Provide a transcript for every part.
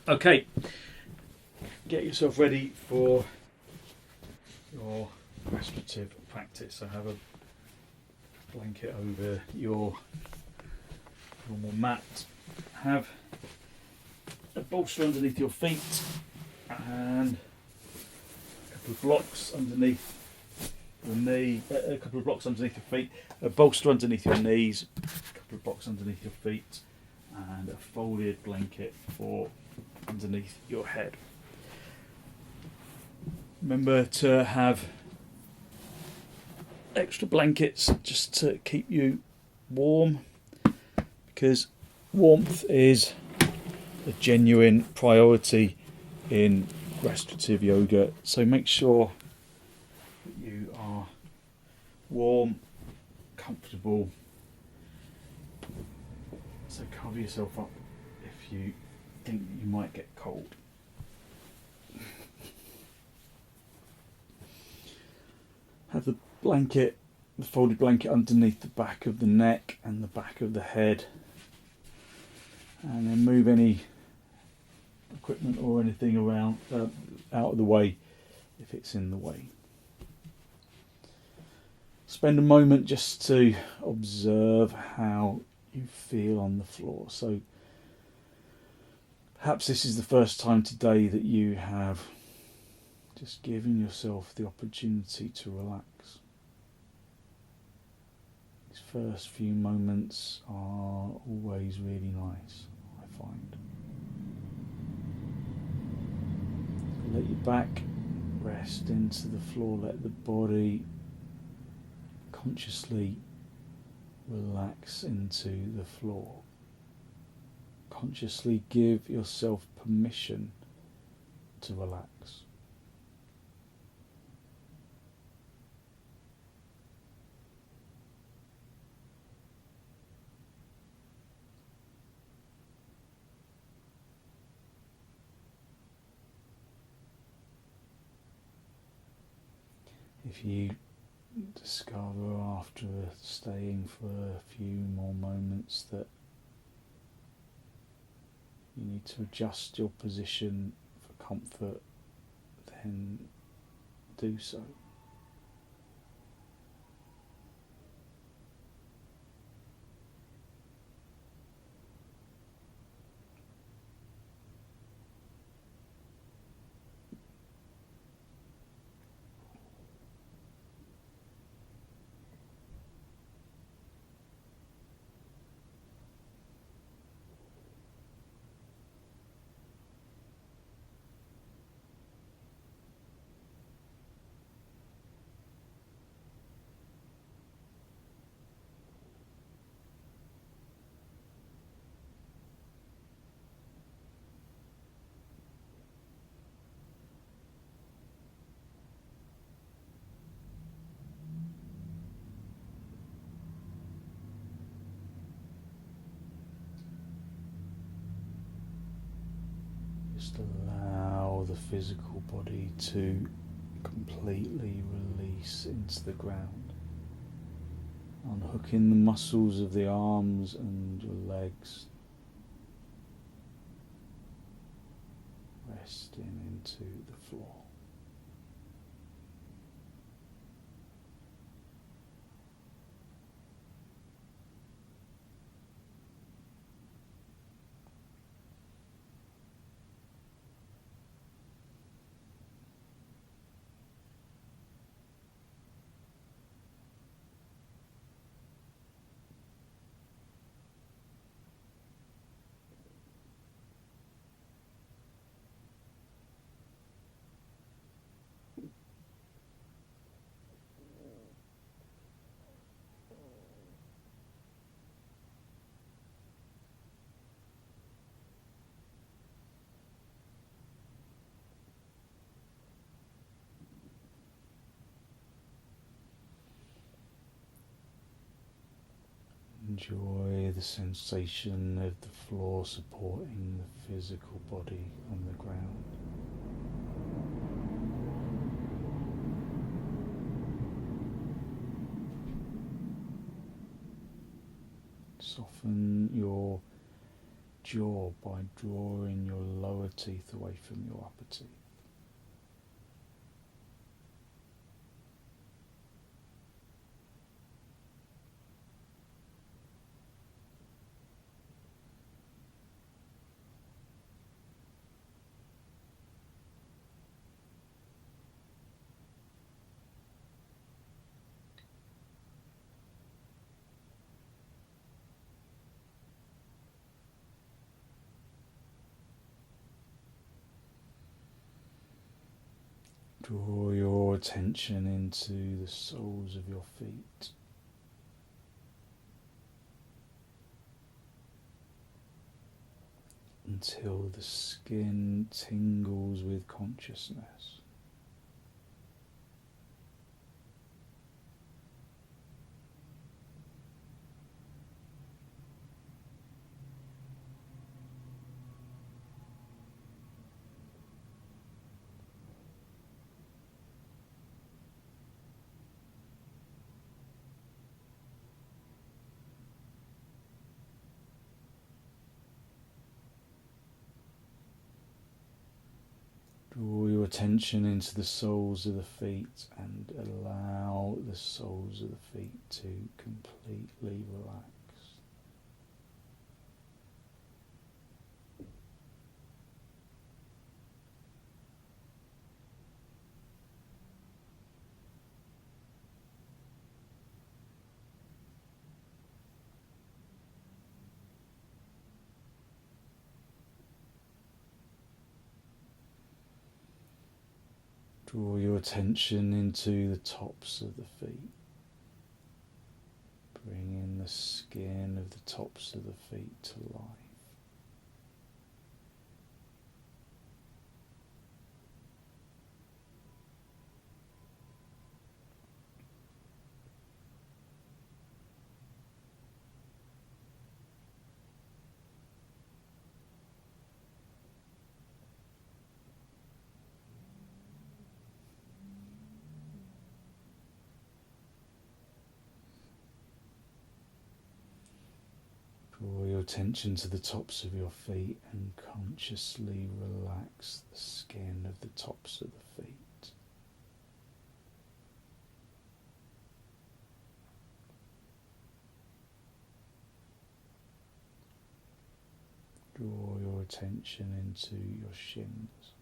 Okay, get yourself ready for your restorative practice. So have a blanket over your normal mat. Have a bolster underneath your feet and a couple of blocks underneath your knee, a couple of blocks underneath your feet, a bolster underneath your knees, a couple of blocks underneath your feet, and a folded blanket for underneath your head. Remember to have extra blankets just to keep you warm, because warmth is a genuine priority in restorative yoga. So make sure that you are warm, comfortable. So cover yourself up if you think you might get cold. Have the blanket, the folded blanket underneath the back of the neck and the back of the head, and then move any equipment or anything around out of the way if it's in the way. Spend a moment just to observe how you feel on the floor. So perhaps this is the first time today that you have just given yourself the opportunity to relax. These first few moments are always really nice, I find. Let your back rest into the floor, let the body consciously relax into the floor. Consciously give yourself permission to relax. If you discover after staying for a few more moments that you need to adjust your position for comfort, then do so. Just allow the physical body to completely release into the ground, unhooking the muscles of the arms and your legs, resting into the floor. Enjoy the sensation of the floor supporting the physical body on the ground. Soften your jaw by drawing your lower teeth away from your upper teeth. Draw your attention into the soles of your feet. Until the skin tingles with consciousness. Draw your attention into the soles of the feet and allow the soles of the feet to completely relax. Draw your attention into the tops of the feet. Bringing the skin of the tops of the feet to life. Draw your attention to the tops of your feet and consciously relax the skin of the tops of the feet. Draw your attention into your shins.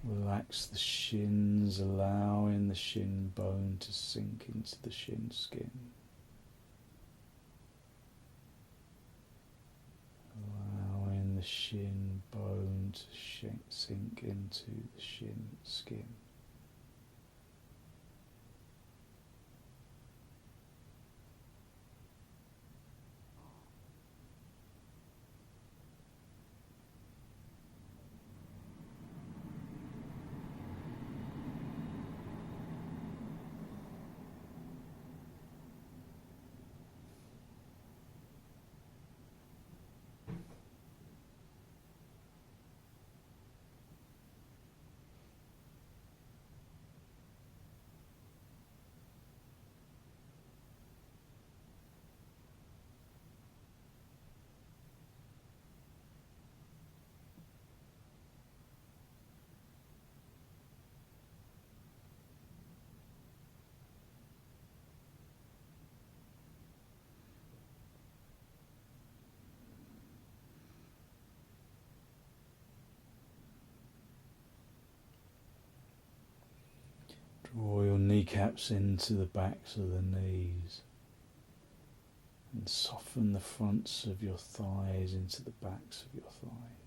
Relax the shins, allowing the shin bone to sink into the shin skin. Allowing the shin bone to sink into the shin skin. Draw your kneecaps into the backs of the knees and soften the fronts of your thighs into the backs of your thighs.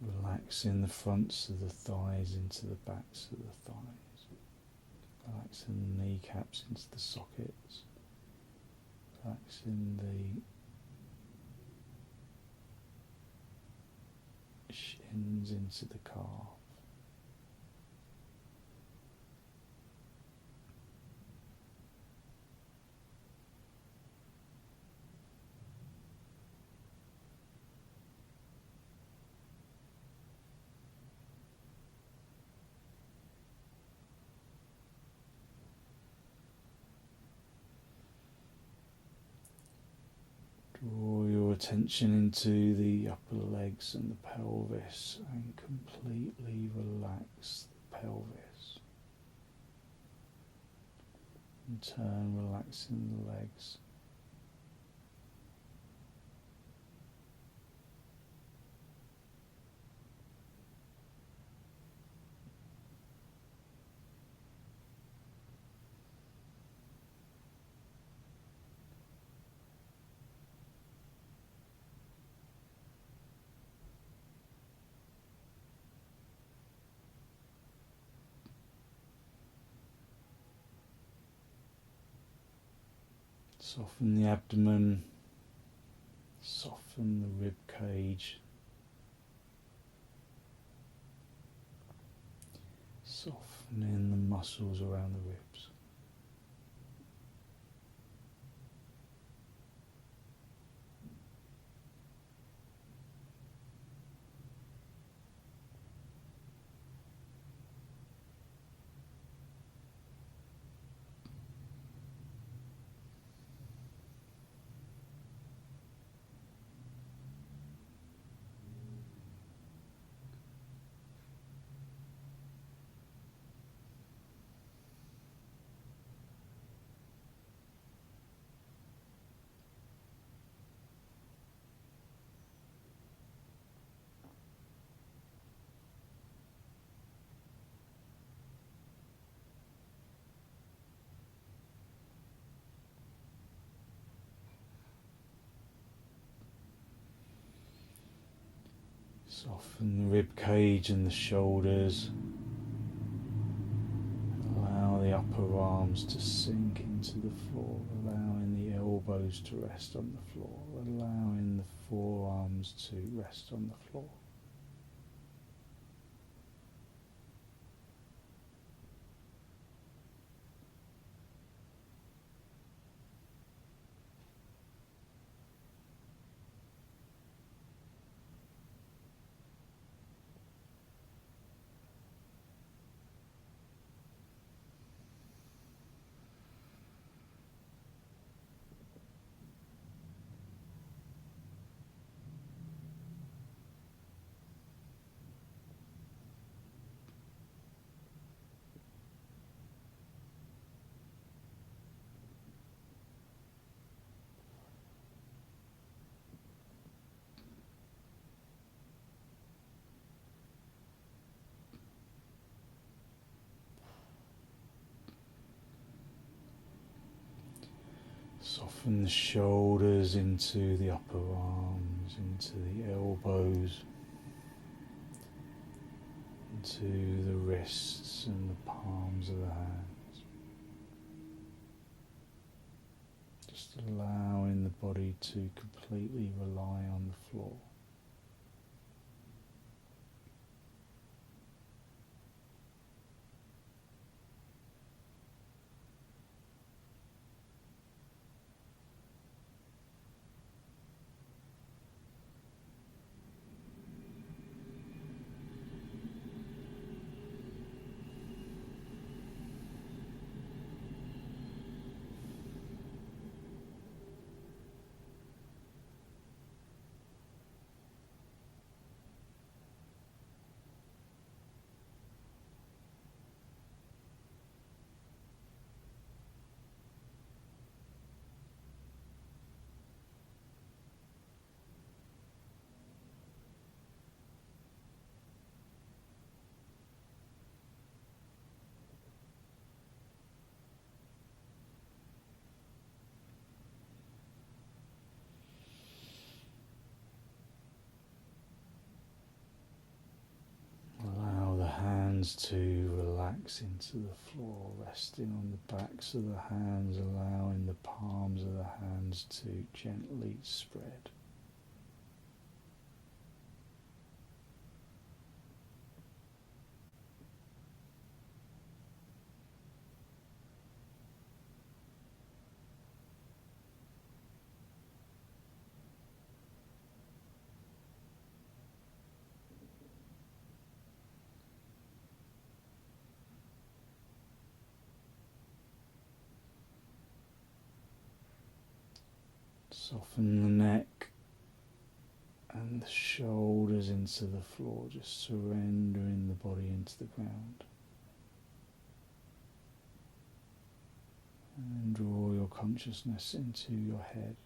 Relaxing the fronts of the thighs into the backs of the thighs. Relaxing the kneecaps into the sockets. Relaxing the shins into the calf. Draw your attention into the upper legs and the pelvis and completely relax the pelvis. In turn, relaxing the legs. Soften the abdomen, soften the rib cage, softening the muscles around the ribs. Soften the rib cage and the shoulders. Allow the upper arms to sink into the floor, allowing the elbows to rest on the floor, allowing the forearms to rest on the floor. Soften the shoulders into the upper arms, into the elbows, into the wrists and the palms of the hands. Just allowing the body to completely rely on the floor. To relax into the floor, resting on the backs of the hands, allowing the palms of the hands to gently spread. Soften the neck and the shoulders into the floor, just surrendering the body into the ground. And draw your consciousness into your head.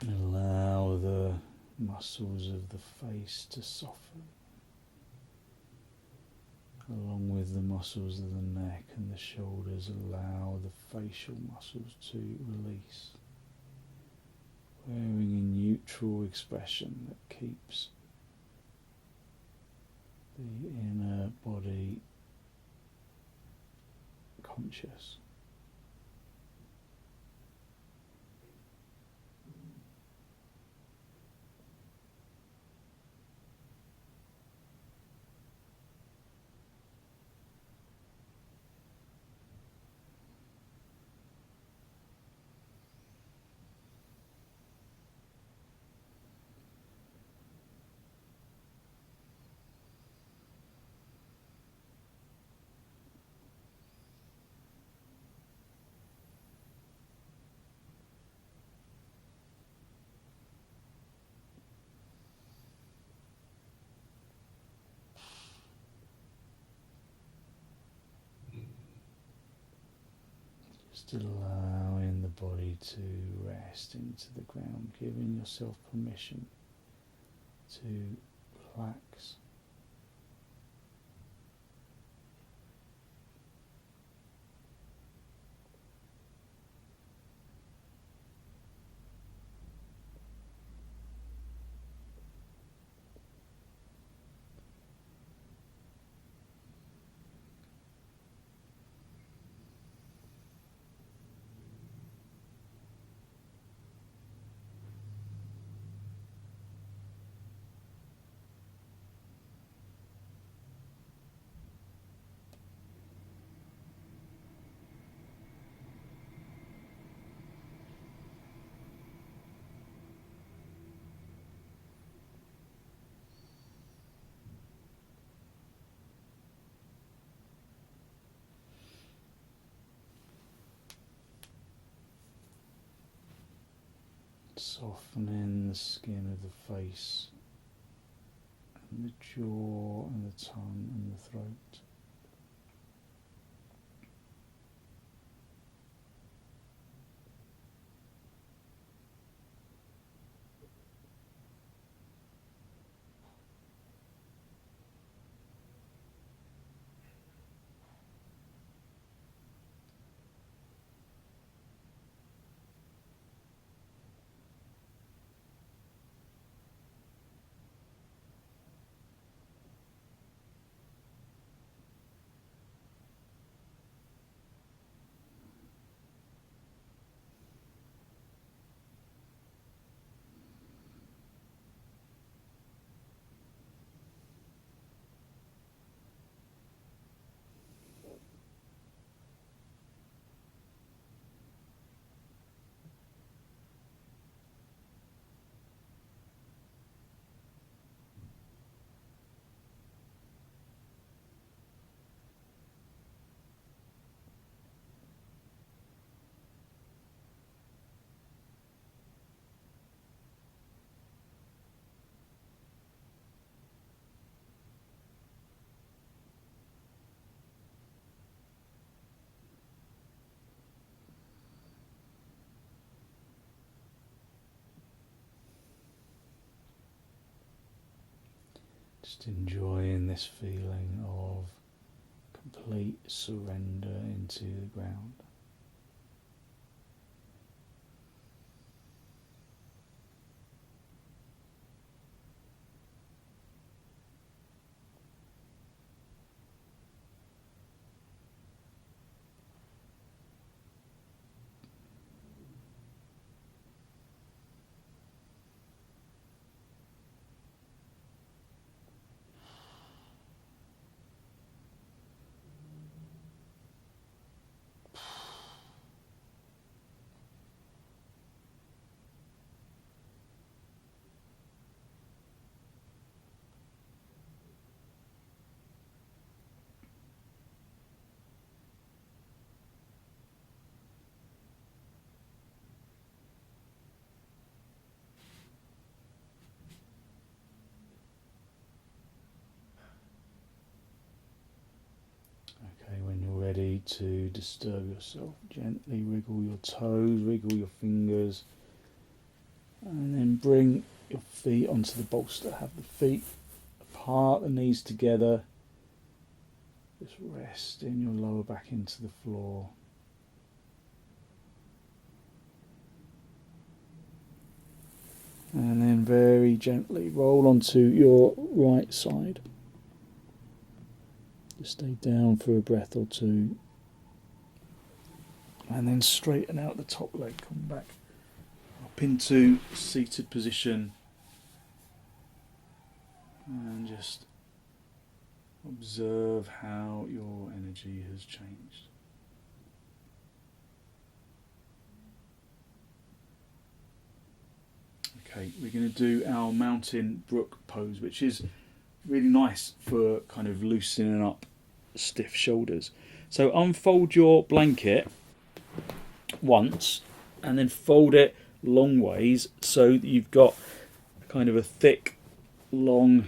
Allow the muscles of the face to soften, along with the muscles of the neck and the shoulders. Allow the facial muscles to release, wearing a neutral expression that keeps the inner body conscious. Just allowing the body to rest into the ground, giving yourself permission to relax. Softening the skin of the face and the jaw and the tongue and the throat. Just enjoying this feeling of complete surrender into the ground. need to disturb yourself. Gently wriggle your toes, wriggle your fingers, and then bring your feet onto the bolster. Have the feet apart, the knees together. Just resting your lower back into the floor. And then very gently roll onto your right side. Just stay down for a breath or two. And then straighten out the top leg. Come back up into seated position. And just observe how your energy has changed. Okay, we're going to do our mountain brook pose, which is really nice for kind of loosening up stiff shoulders. So unfold your blanket once and then fold it long ways so that you've got kind of a thick, long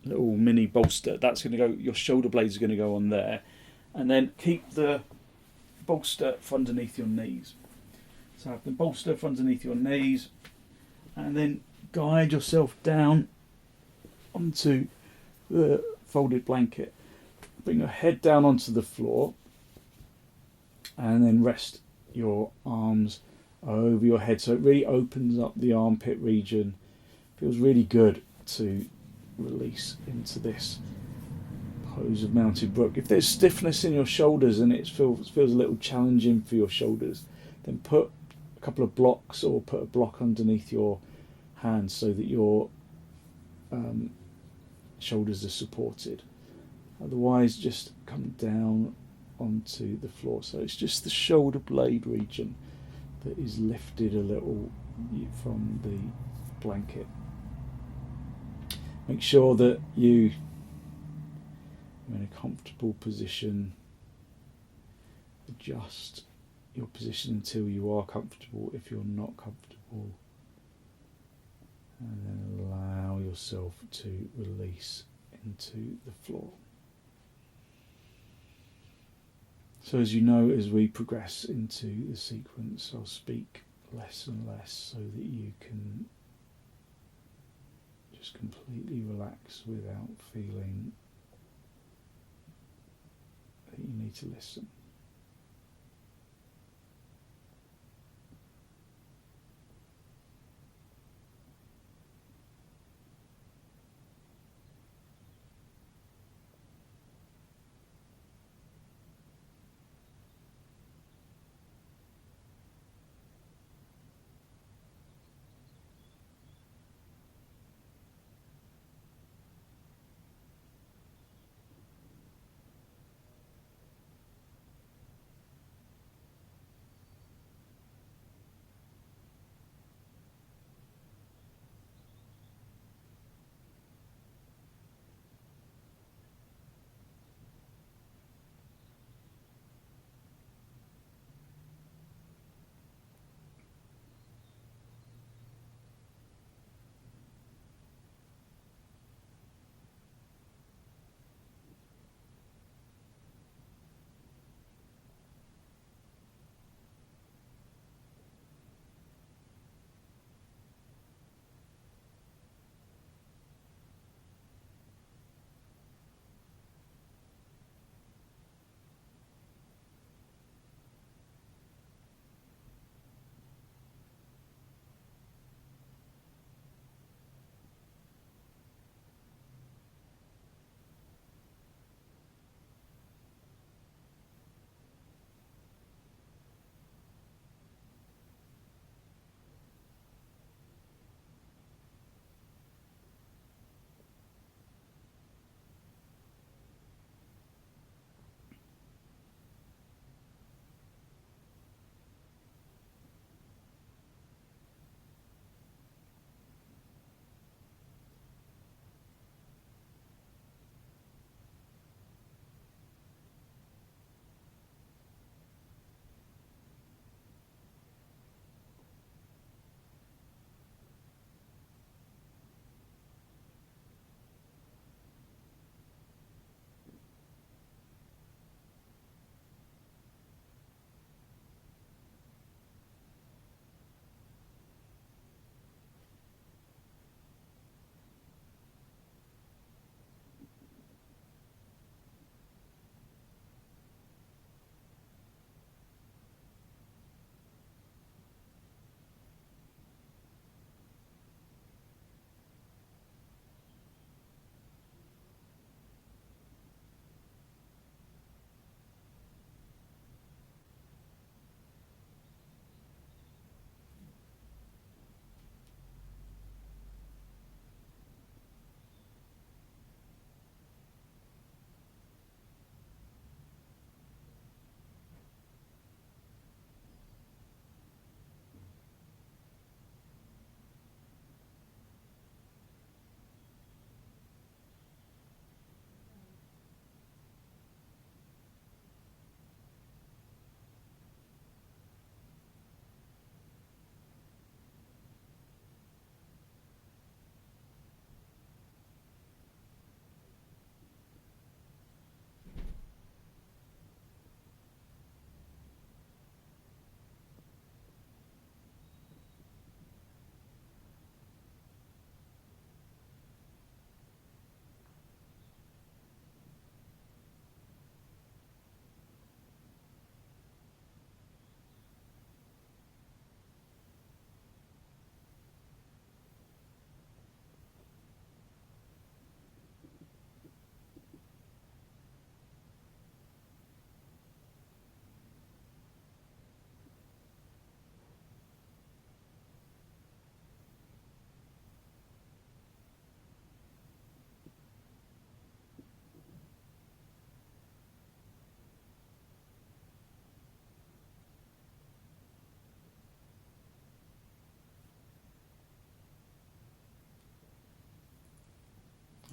little mini bolster. That's going to go, your shoulder blades are going to go on there, and then keep the bolster underneath your knees. So have the bolster underneath your knees, and then guide yourself down onto the folded blanket. Bring your head down onto the floor, and then rest your arms over your head. So it really opens up the armpit region. Feels really good to release into this pose of mounted brook. If there's stiffness in your shoulders and it feels a little challenging for your shoulders, then put a couple of blocks or put a block underneath your hands so that your shoulders are supported. Otherwise, just come down onto the floor. So it's just the shoulder blade region that is lifted a little from the blanket. Make sure that you are in a comfortable position. Adjust your position until you are comfortable if you're not comfortable. And then allow yourself to release into the floor. So as you know, as we progress into the sequence, I'll speak less and less so that you can just completely relax without feeling that you need to listen.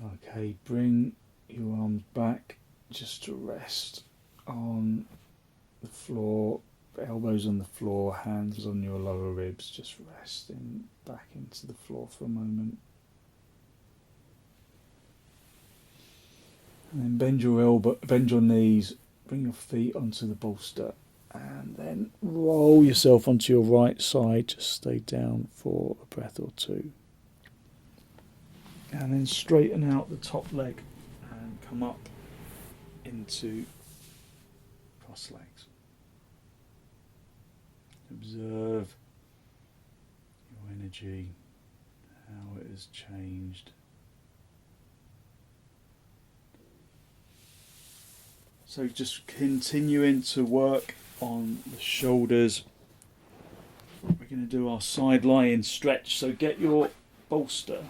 Okay, bring your arms back just to rest on the floor, elbows on the floor, hands on your lower ribs, just resting back into the floor for a moment. And then bend your knees, bring your feet onto the bolster, and then roll yourself onto your right side. Just stay down for a breath or two. And then straighten out the top leg and come up into cross legs. Observe your energy, how it has changed. So just continuing to work on the shoulders. We're going to do our side lying stretch. So get your bolster.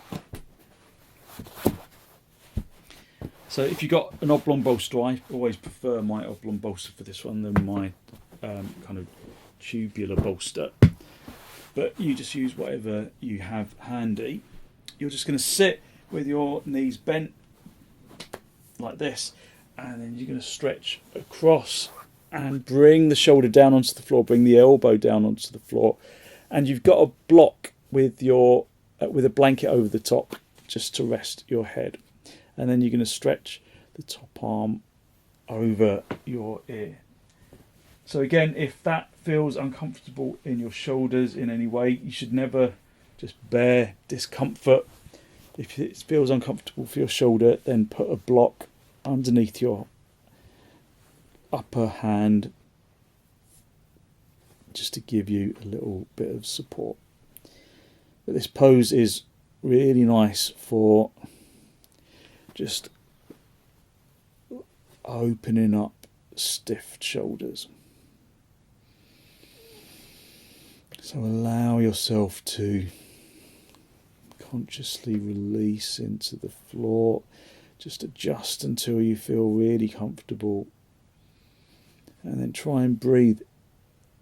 So if you've got an oblong bolster, I always prefer my oblong bolster for this one than my kind of tubular bolster. But you just use whatever you have handy. You're just going to sit with your knees bent like this. And then you're going to stretch across and bring the shoulder down onto the floor, bring the elbow down onto the floor. And you've got a block with your with a blanket over the top just to rest your head. And then you're going to stretch the top arm over your ear. So again, if that feels uncomfortable in your shoulders in any way, you should never just bear discomfort. If it feels uncomfortable for your shoulder, then put a block underneath your upper hand just to give you a little bit of support. But this pose is really nice for just opening up stiff shoulders. So allow yourself to consciously release into the floor. Just adjust until you feel really comfortable. And then try and breathe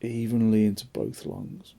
evenly into both lungs.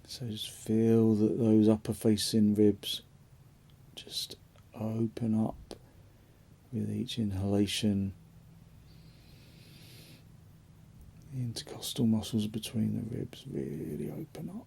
So just feel that those upper facing ribs just open up with each inhalation. The intercostal muscles between the ribs really open up.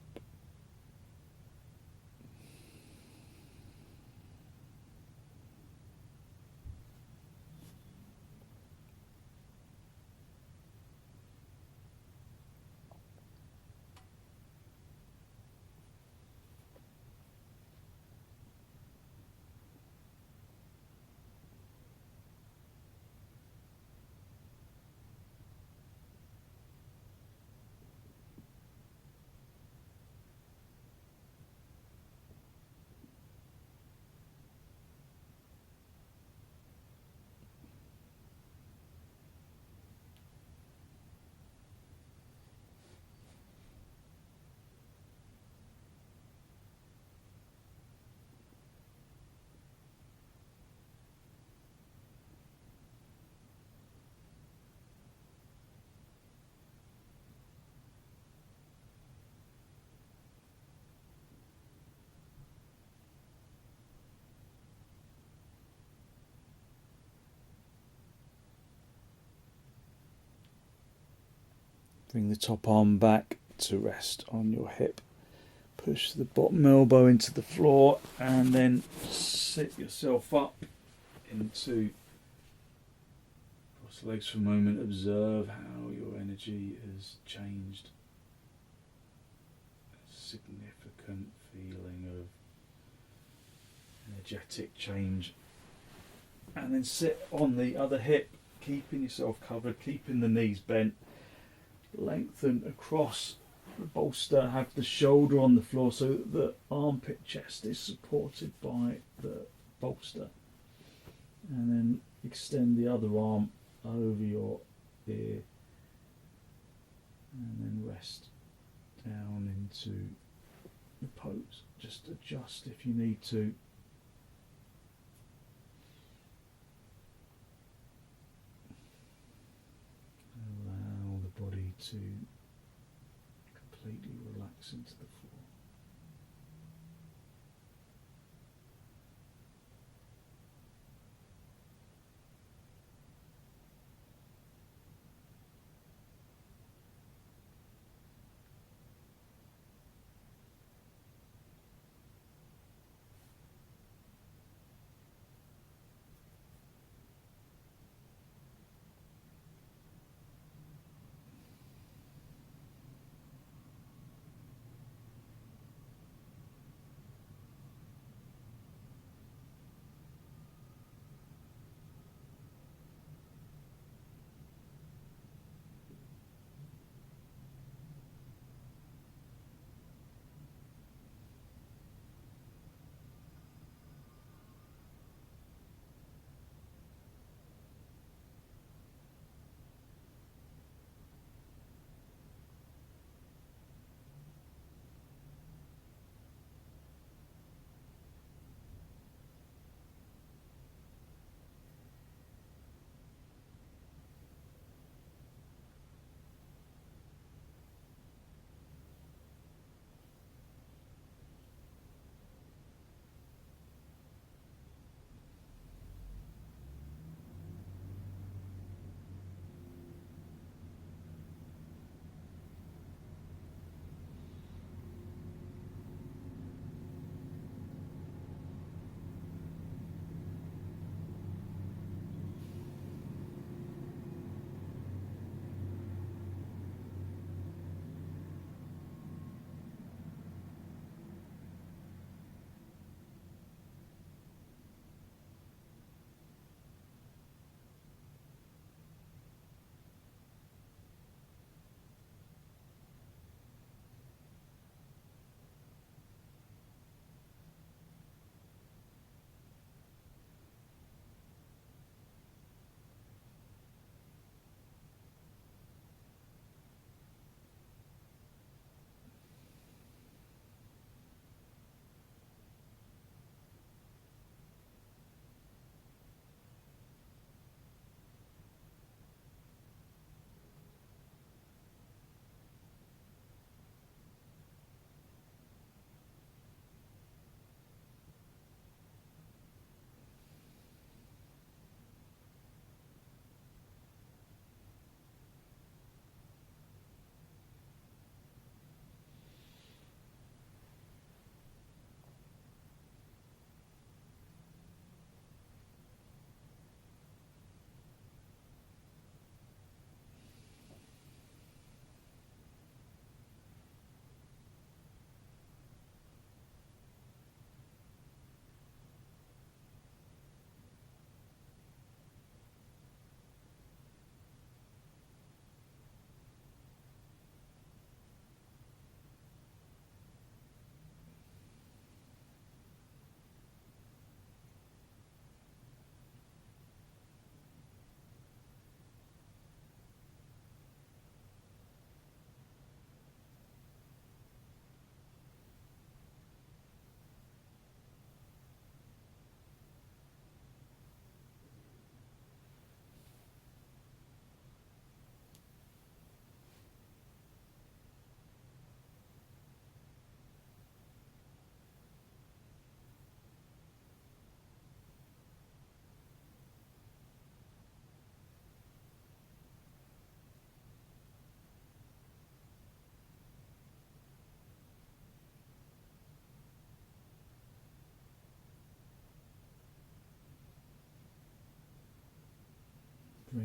Bring the top arm back to rest on your hip. Push the bottom elbow into the floor and then sit yourself up into cross legs for a moment. Observe how your energy has changed. A significant feeling of energetic change. And then sit on the other hip, keeping yourself covered, keeping the knees bent. Lengthen across the bolster, have the shoulder on the floor so that the armpit chest is supported by the bolster. And then extend the other arm over your ear and then rest down into the pose. Just adjust if you need to. Allow the body to completely relax into the floor.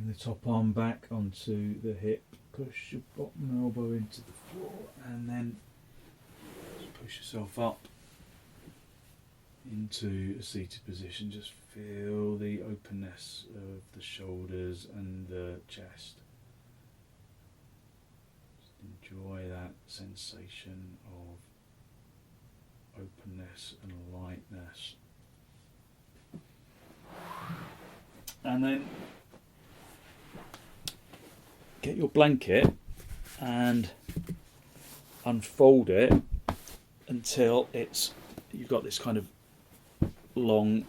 Bring the top arm back onto the hip, push your bottom elbow into the floor, and then just push yourself up into a seated position. Just feel the openness of the shoulders and the chest. Just enjoy that sensation of openness and lightness. And then get your blanket and unfold it until you've got this kind of long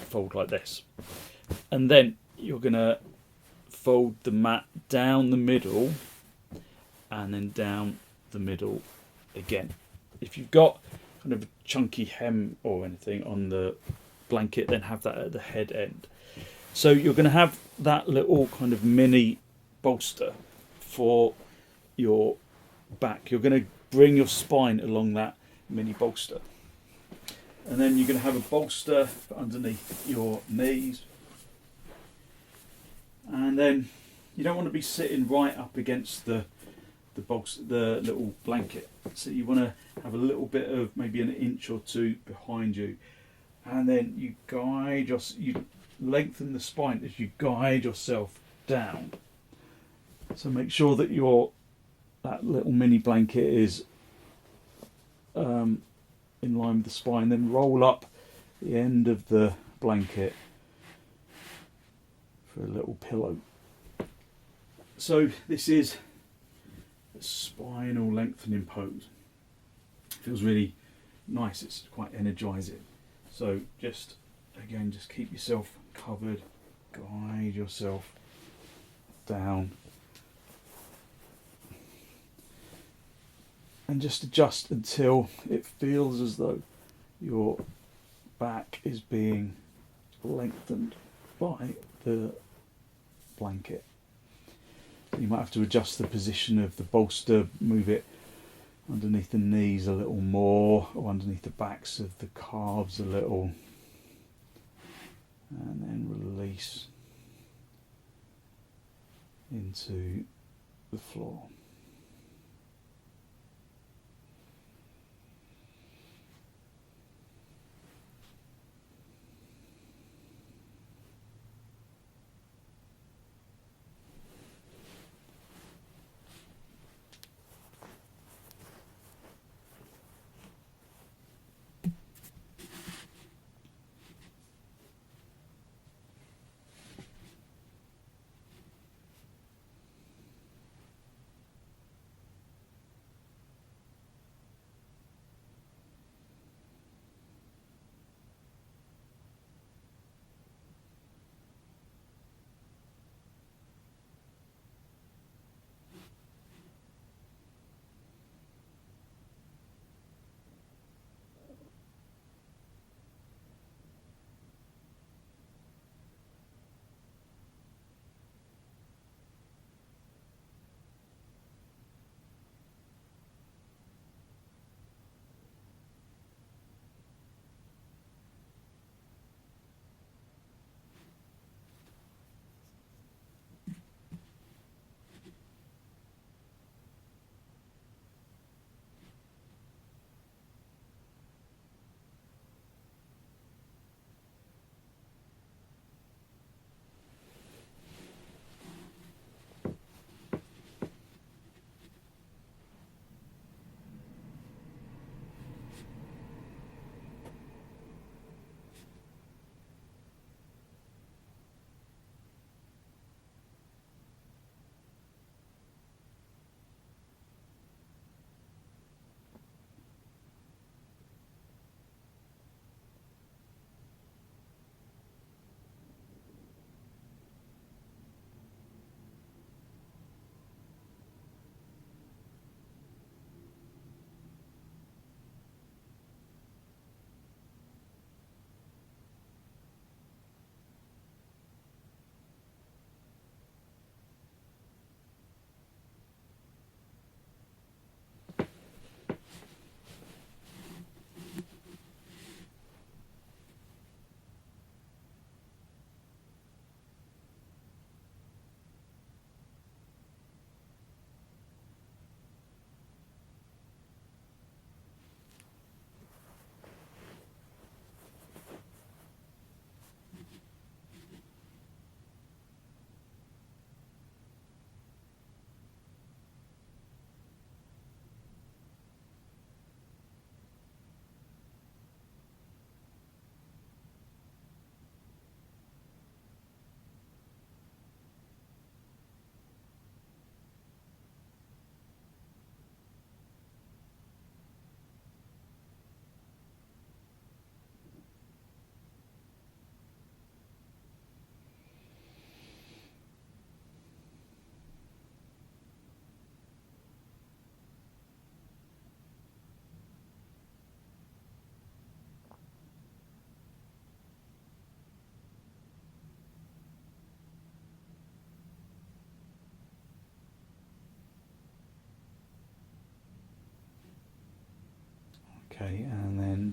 fold like this, and then you're going to fold the mat down the middle and then down the middle again. If you've got kind of a chunky hem or anything on the blanket, then have that at the head end. So you're going to have that little kind of mini bolster for your back. You're going to bring your spine along that mini bolster. And then you're going to have a bolster underneath your knees. And then you don't want to be sitting right up against the bolster, the little blanket. So you want to have a little bit of maybe an inch or two behind you. And then you lengthen the spine as you guide yourself down. So make sure that that little mini blanket is in line with the spine. Then roll up the end of the blanket for a little pillow. So this is a spinal lengthening pose. Feels really nice. It's quite energizing. So just keep yourself covered, guide yourself down, and just adjust until it feels as though your back is being lengthened by the blanket. You might have to adjust the position of the bolster, move it underneath the knees a little more, or underneath the backs of the calves a little, and then release into the floor.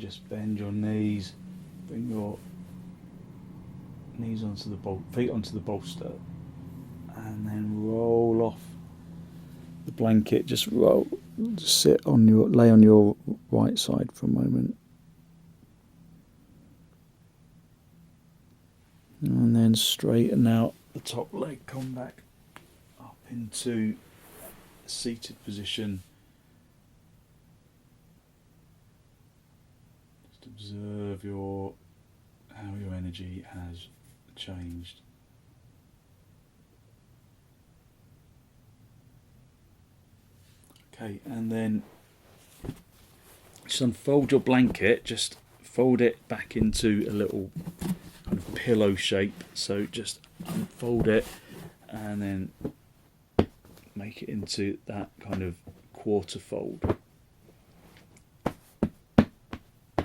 just bend your knees, bring your knees onto the feet onto the bolster, and then roll off the blanket. Just lay on your right side for a moment, and then straighten out the top leg. Come back up into a seated position. Just observe how your energy has changed. Okay, and then just unfold your blanket, just fold it back into a little kind of pillow shape. So just unfold it and then make it into that kind of quarter fold.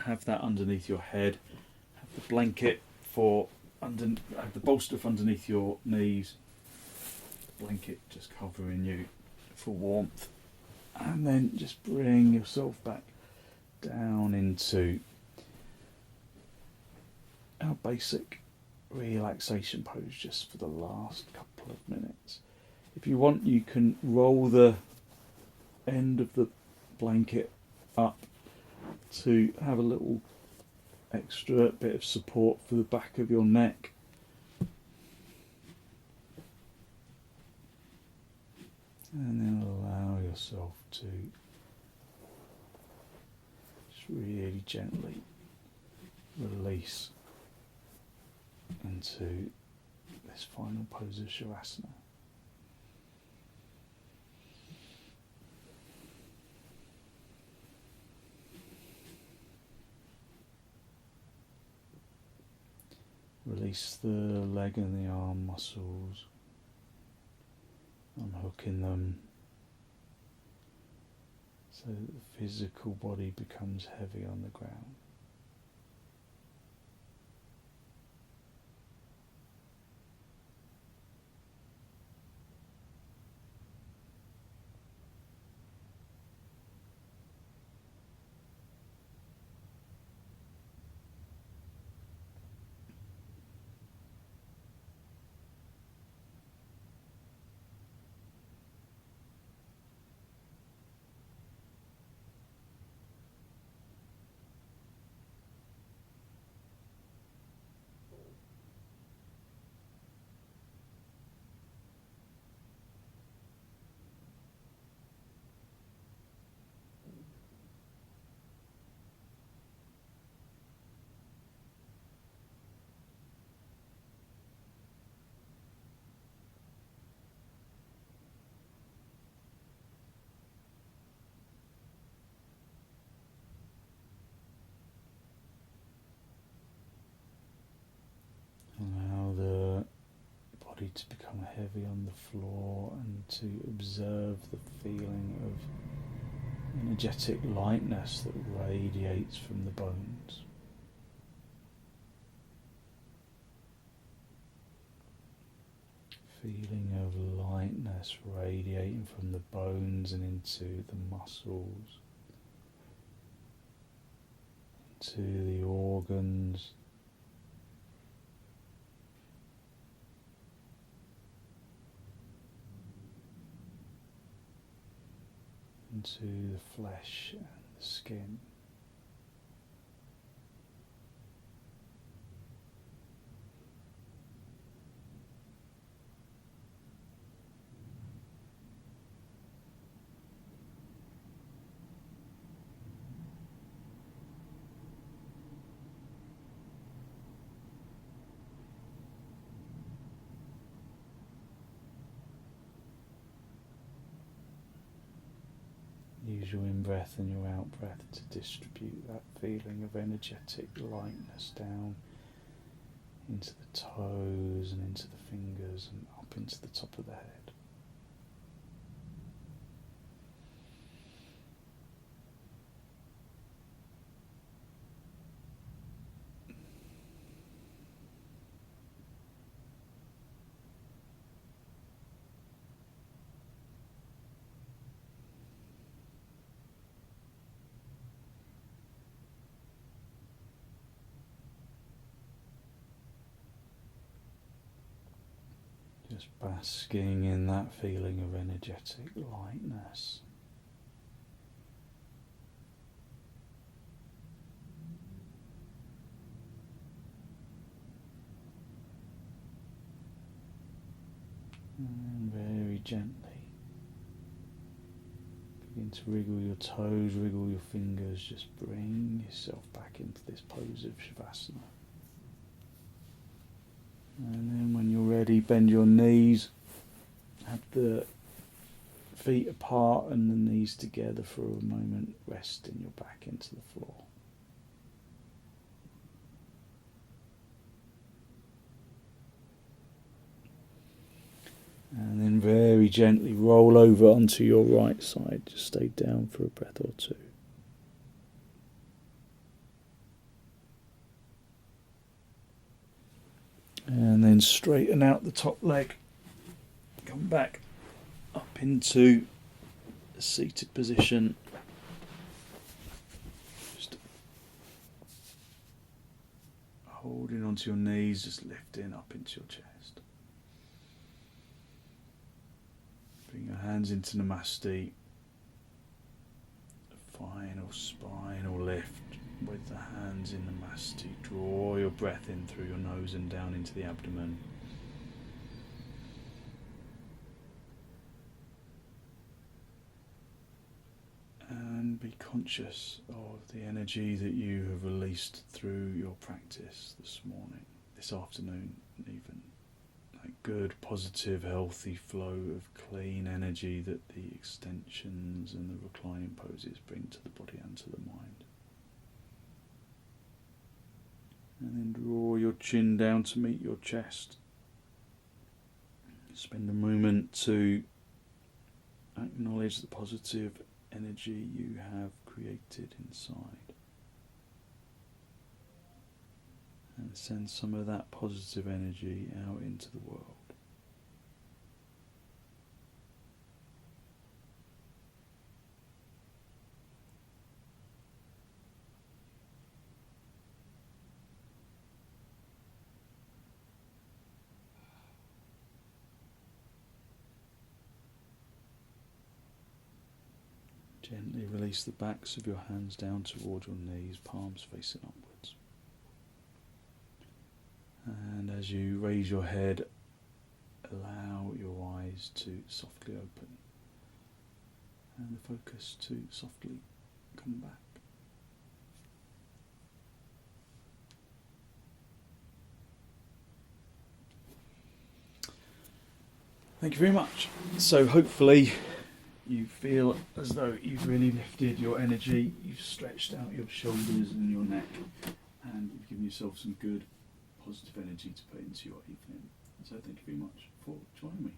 Have that underneath your head. Have the blanket have the bolster underneath your knees. The blanket just covering you for warmth. And then just bring yourself back down into our basic relaxation pose just for the last couple of minutes. If you want, you can roll the end of the blanket up to have a little extra bit of support for the back of your neck. And then allow yourself to just really gently release into this final pose of Shavasana. Release the leg and the arm muscles, unhooking them so that the physical body becomes heavy on the ground. Allow the body to become heavy on the floor and to observe the feeling of energetic lightness that radiates from the bones. Feeling of lightness radiating from the bones and into the muscles, into the organs, into the flesh and the skin. Use your in-breath and your out-breath to distribute that feeling of energetic lightness down into the toes and into the fingers and up into the top of the head. Just basking in that feeling of energetic lightness. And very gently begin to wriggle your toes, wriggle your fingers, just bring yourself back into this pose of Shavasana. And then when you're ready, bend your knees, have the feet apart and the knees together for a moment, resting your back into the floor. And then very gently roll over onto your right side. Just stay down for a breath or two. And then straighten out the top leg. Come back up into a seated position. Just holding onto your knees, just lifting up into your chest. Bring your hands into Namaste. Final spinal lift with the hands in Namaste. Draw your breath in through your nose and down into the abdomen. And be conscious of the energy that you have released through your practice this morning, this afternoon even. That good, positive, healthy flow of clean energy that the extensions and the reclining poses bring to the body and to the mind. And then draw your chin down to meet your chest. Spend a moment to acknowledge the positive energy you have created inside. And send some of that positive energy out into the world. Gently release the backs of your hands down toward your knees, palms facing upwards. And as you raise your head, allow your eyes to softly open and the focus to softly come back. Thank you very much. So hopefully you feel as though you've really lifted your energy, you've stretched out your shoulders and your neck, and you've given yourself some good positive energy to put into your evening. So thank you very much for joining me.